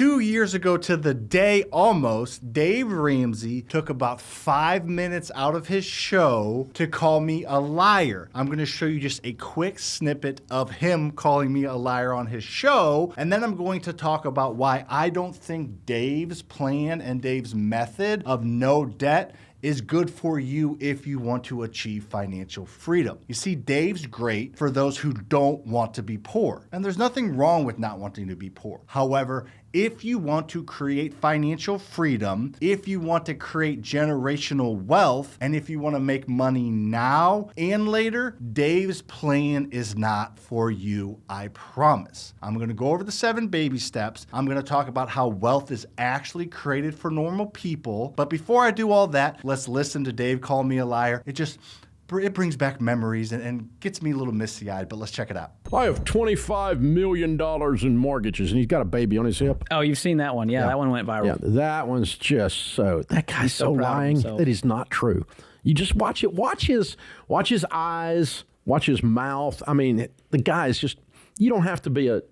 2 years ago to the day almost, Dave Ramsey took about 5 minutes out of his show to call me a liar. I'm going to show you just a quick snippet of him calling me a liar on his show, and then I'm going to talk about why I don't think Dave's plan and Dave's method of no debt is good for you if you want to achieve financial freedom. You see, Dave's great for those who don't want to be poor. And there's nothing wrong with not wanting to be poor. However, if you want to create financial freedom, if you want to create generational wealth, and if you want to make money now and later, Dave's plan is not for you, I promise. I'm going to go over the 7 baby steps. I'm going to talk about how wealth is actually created for normal people. But before I do all that, let's listen to Dave call me a liar. It brings back memories and gets me a little misty-eyed, but let's check it out. I have $25 million in mortgages, and he's got a baby on his hip. Oh, you've seen that one. Yeah, that one went viral. Yeah, that one's just so... That guy's so lying that is not true. You just watch it. Watch his eyes, watch his mouth. I mean, the guy's just... You don't have to be a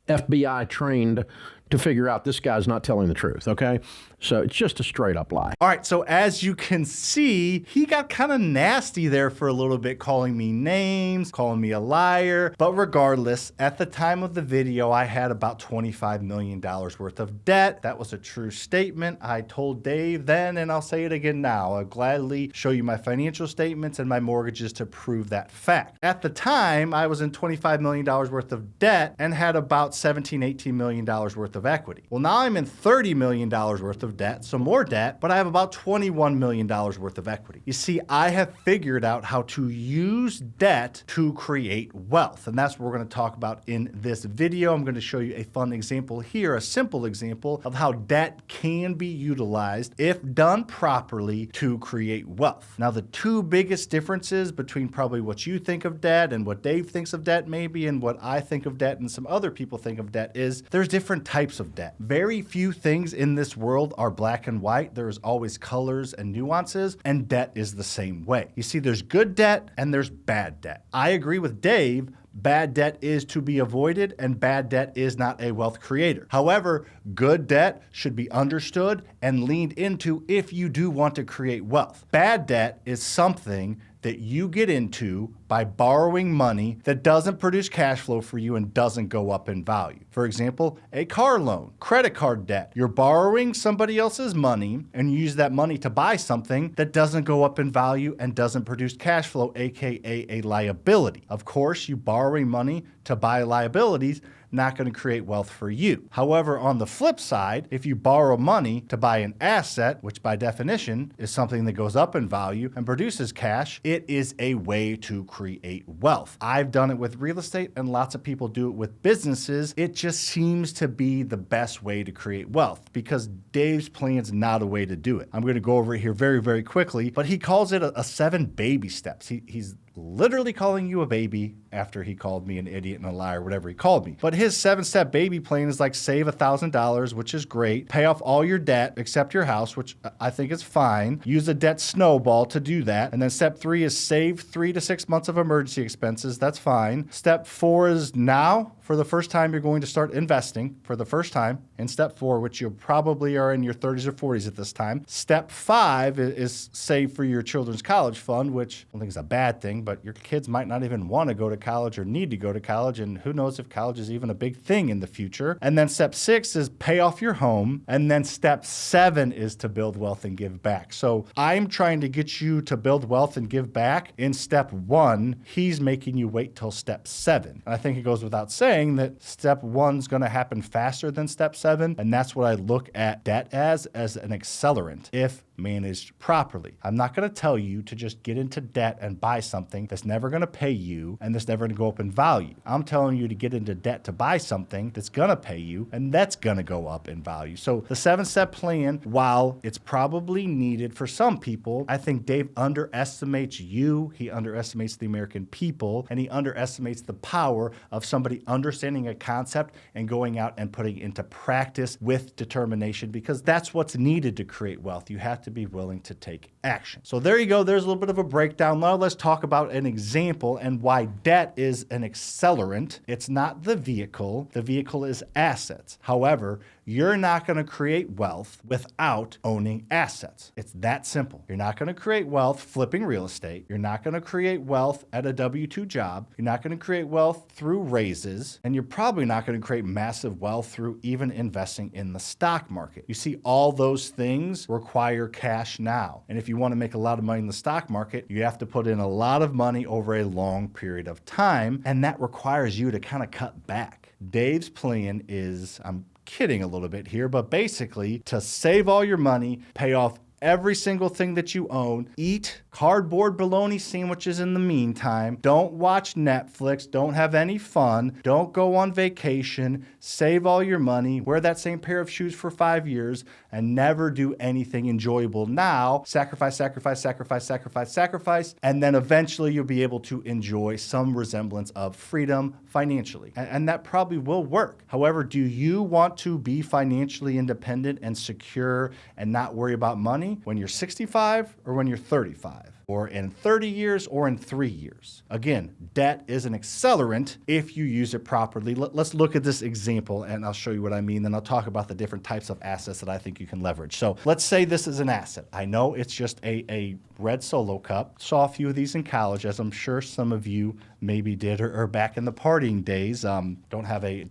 FBI trained to figure out this guy's not telling the truth, okay? So it's just a straight up lie. All right, so as you can see, he got kind of nasty there for a little bit, calling me names, calling me a liar. But regardless, at the time of the video, I had about $25 million worth of debt. That was a true statement. I told Dave then, and I'll say it again now. I'll gladly show you my financial statements and my mortgages to prove that fact. At the time, I was in $25 million worth of debt and had about $17, $18 million worth of equity. Well, now I'm in $30 million worth of debt, so more debt, but I have about $21 million worth of equity. You see, I have figured out how to use debt to create wealth, and that's what we're going to talk about in this video. I'm going to show you a fun example here, a simple example of how debt can be utilized, if done properly, to create wealth. Now, the 2 biggest differences between probably what you think of debt and what Dave thinks of debt maybe, and what I think of debt and some other people think of debt is there's different types of debt. Very few things in this world are black and white. There's always colors and nuances, and debt is the same way. You see, there's good debt and there's bad debt. I agree with Dave. Bad debt is to be avoided, and bad debt is not a wealth creator. However, good debt should be understood and leaned into if you do want to create wealth. Bad debt is something that you get into by borrowing money that doesn't produce cash flow for you and doesn't go up in value. For example, a car loan, credit card debt. You're borrowing somebody else's money and you use that money to buy something that doesn't go up in value and doesn't produce cash flow, aka a liability. Of course, you borrowing money to buy liabilities, not going to create wealth for you. However, on the flip side, if you borrow money to buy an asset, which by definition is something that goes up in value and produces cash, it is a way to create wealth. I've done it with real estate and lots of people do it with businesses. It just seems to be the best way to create wealth because Dave's plan's not a way to do it. I'm going to go over it here very, very quickly, but he calls it a 7 baby steps. He's literally calling you a baby after he called me an idiot and a liar, whatever he called me. But his 7-step baby plan is like save $1,000, which is great. Pay off all your debt except your house, which I think is fine. Use a debt snowball to do that. And then step 3 is save 3 to 6 months of emergency expenses. That's fine. Step 4 is now, for the first time, you're going to start investing for the first time in step 4, which you probably are in your 30s or 40s at this time. Step 5 is save for your children's college fund, which I don't think is a bad thing, but your kids might not even want to go to college or need to go to college, and who knows if college is even a big thing in the future. And then step 6 is pay off your home, and then step 7 is to build wealth and give back. So I'm trying to get you to build wealth and give back in step 1. He's making you wait till step 7. And I think it goes without saying that step 1's going to happen faster than step 7, and that's what I look at debt as an accelerant if managed properly. I'm not going to tell you to just get into debt and buy something that's never going to pay you and that's never going to go up in value. I'm telling you to get into debt to buy something that's going to pay you and that's going to go up in value. So the 7-step plan, while it's probably needed for some people, I think Dave underestimates you, he underestimates the American people, and he underestimates the power of somebody understanding a concept and going out and putting it into practice with determination, because that's what's needed to create wealth. You have to be willing to take action. So there you go. There's a little bit of a breakdown. Now let's talk about an example and why debt is an accelerant. It's not the vehicle. The vehicle is assets. However, You're not going to create wealth without owning assets. It's that simple. You're not going to create wealth flipping real estate. You're not going to create wealth at a W-2 job. You're not going to create wealth through raises. And you're probably not going to create massive wealth through even investing in the stock market. You see, all those things require cash now. And if you want to make a lot of money in the stock market, you have to put in a lot of money over a long period of time. And that requires you to kind of cut back. Dave's plan is, I'm kidding a little bit here, but basically to save all your money, pay off every single thing that you own, eat cardboard bologna sandwiches in the meantime, don't watch Netflix, don't have any fun, don't go on vacation, save all your money, wear that same pair of shoes for 5 years, and never do anything enjoyable now. Sacrifice, and then eventually you'll be able to enjoy some resemblance of freedom financially. And that probably will work. However, do you want to be financially independent and secure and not worry about money when you're 65 or when you're 35? Or in 30 years or in 3 years. Again, debt is an accelerant if you use it properly. Let's look at this example and I'll show you what I mean. Then I'll talk about the different types of assets that I think you can leverage. So let's say this is an asset. I know it's just a red Solo cup. Saw a few of these in college, as I'm sure some of you maybe did, or back in the partying days. Don't have a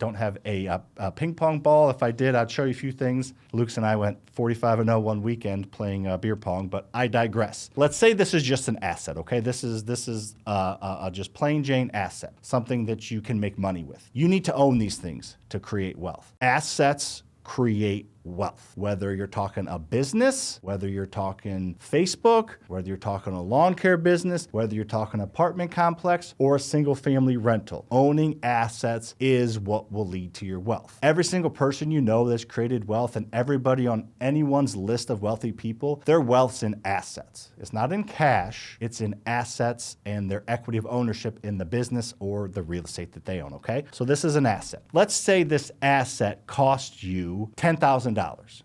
ping pong ball. If I did, I'd show you a few things. Luke's and I went 45-0 one weekend playing beer pong, but I digress. Let's say this is just an asset, okay? This is just plain Jane asset, something that you can make money with. You need to own these things to create wealth. Assets create wealth. Whether you're talking a business, whether you're talking Facebook, whether you're talking a lawn care business, whether you're talking apartment complex or a single family rental, owning assets is what will lead to your wealth. Every single person you know that's created wealth, and everybody on anyone's list of wealthy people, their wealth's in assets. It's not in cash, it's in assets and their equity of ownership in the business or the real estate that they own, okay? So this is an asset. Let's say this asset costs you $10,000.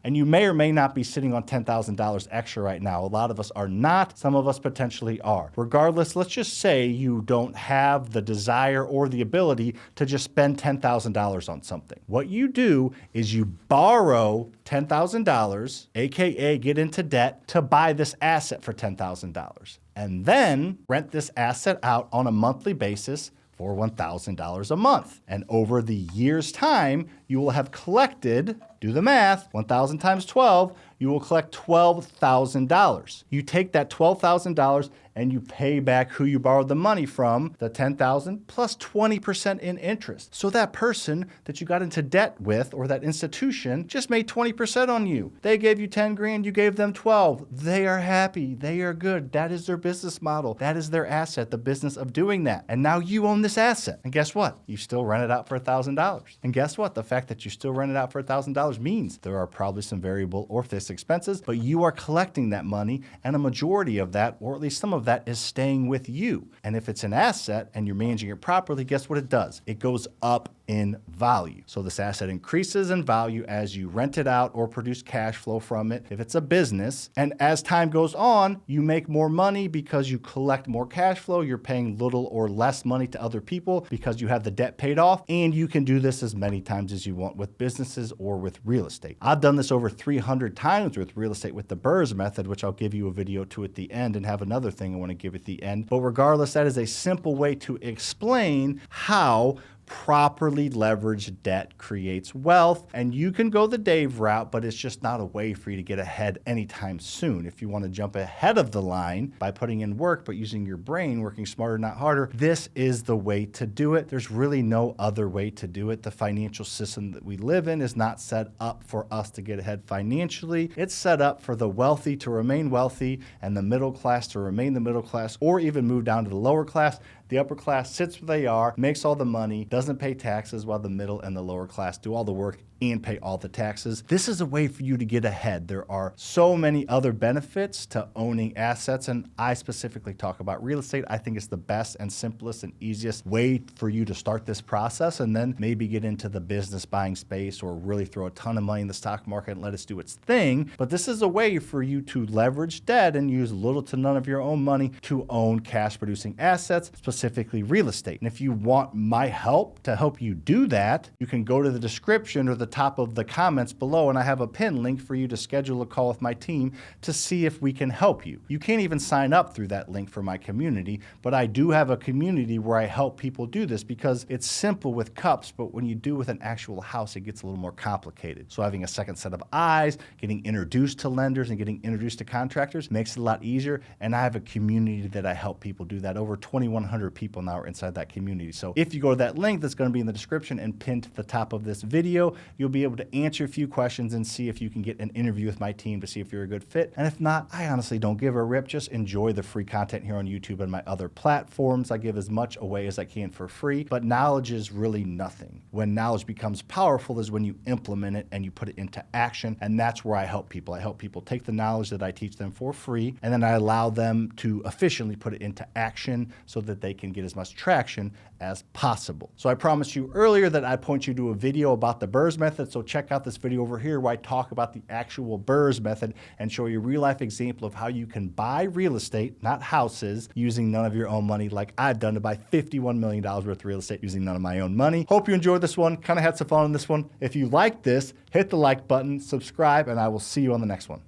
And you may or may not be sitting on $10,000 extra right now. A lot of us are not. Some of us potentially are. Regardless, let's just say you don't have the desire or the ability to just spend $10,000 on something. What you do is you borrow $10,000, aka get into debt, to buy this asset for $10,000. And then rent this asset out on a monthly basis for $1,000 a month. And over the year's time, you will have collected, do the math, 1,000 times 12, you will collect $12,000. You take that $12,000 and you pay back who you borrowed the money from, the $10,000 plus 20% in interest. So that person that you got into debt with, or that institution, just made 20% on you. They gave you 10 grand, you gave them 12. They are happy, they are good. That is their business model. That is their asset, the business of doing that. And now you own this asset. And guess what? You still rent it out for $1,000. And guess what? The fact that you still rent it out for $1,000 means there are probably some variable or fixed expenses, but you are collecting that money, and a majority of that, or at least some of that, is staying with you. And if it's an asset and you're managing it properly, guess what it does? It goes up in value. So this asset increases in value as you rent it out or produce cash flow from it if it's a business. And as time goes on, you make more money because you collect more cash flow. You're paying little or less money to other people because you have the debt paid off. And you can do this as many times as you want with businesses or with real estate. I've done this over 300 times with real estate with the Burrs method, which I'll give you a video to at the end, and have another thing I want to give at the end. But regardless, that is a simple way to explain how properly leveraged debt creates wealth. And you can go the Dave route, but it's just not a way for you to get ahead anytime soon. If you want to jump ahead of the line by putting in work, but using your brain, working smarter, not harder, this is the way to do it. There's really no other way to do it. The financial system that we live in is not set up for us to get ahead financially. It's set up for the wealthy to remain wealthy and the middle class to remain the middle class, or even move down to the lower class. The upper class sits where they are, makes all the money, doesn't pay taxes, while the middle and the lower class do all the work and pay all the taxes. This is a way for you to get ahead. There are so many other benefits to owning assets, and I specifically talk about real estate. I think it's the best and simplest and easiest way for you to start this process, and then maybe get into the business buying space or really throw a ton of money in the stock market and let it do its thing. But this is a way for you to leverage debt and use little to none of your own money to own cash producing assets, specifically real estate. And if you want my help to help you do that, you can go to the description or the top of the comments below, and I have a pin link for you to schedule a call with my team to see if we can help you. You can't even sign up through that link for my community, but I do have a community where I help people do this because it's simple with cups, but when you do with an actual house, it gets a little more complicated. So having a second set of eyes, getting introduced to lenders and getting introduced to contractors makes it a lot easier, and I have a community that I help people do that. Over 2,100 people now are inside that community. So if you go to that link that's going to be in the description and pinned to the top of this video, you'll be able to answer a few questions and see if you can get an interview with my team to see if you're a good fit. And if not, I honestly don't give a rip. Just enjoy the free content here on YouTube and my other platforms. I give as much away as I can for free, but knowledge is really nothing. When knowledge becomes powerful is when you implement it and you put it into action, and that's where I help people. I help people take the knowledge that I teach them for free, and then I allow them to efficiently put it into action so that they can get as much traction as possible. So I promised you earlier that I'd point you to a video about the BRRRR method, so check out this video over here where I talk about the actual BRRRR method and show you a real life example of how you can buy real estate, not houses, using none of your own money like I've done to buy $51 million worth of real estate using none of my own money. Hope you enjoyed this one, kind of had some fun on this one. If you like this, hit the like button, subscribe, and I will see you on the next one.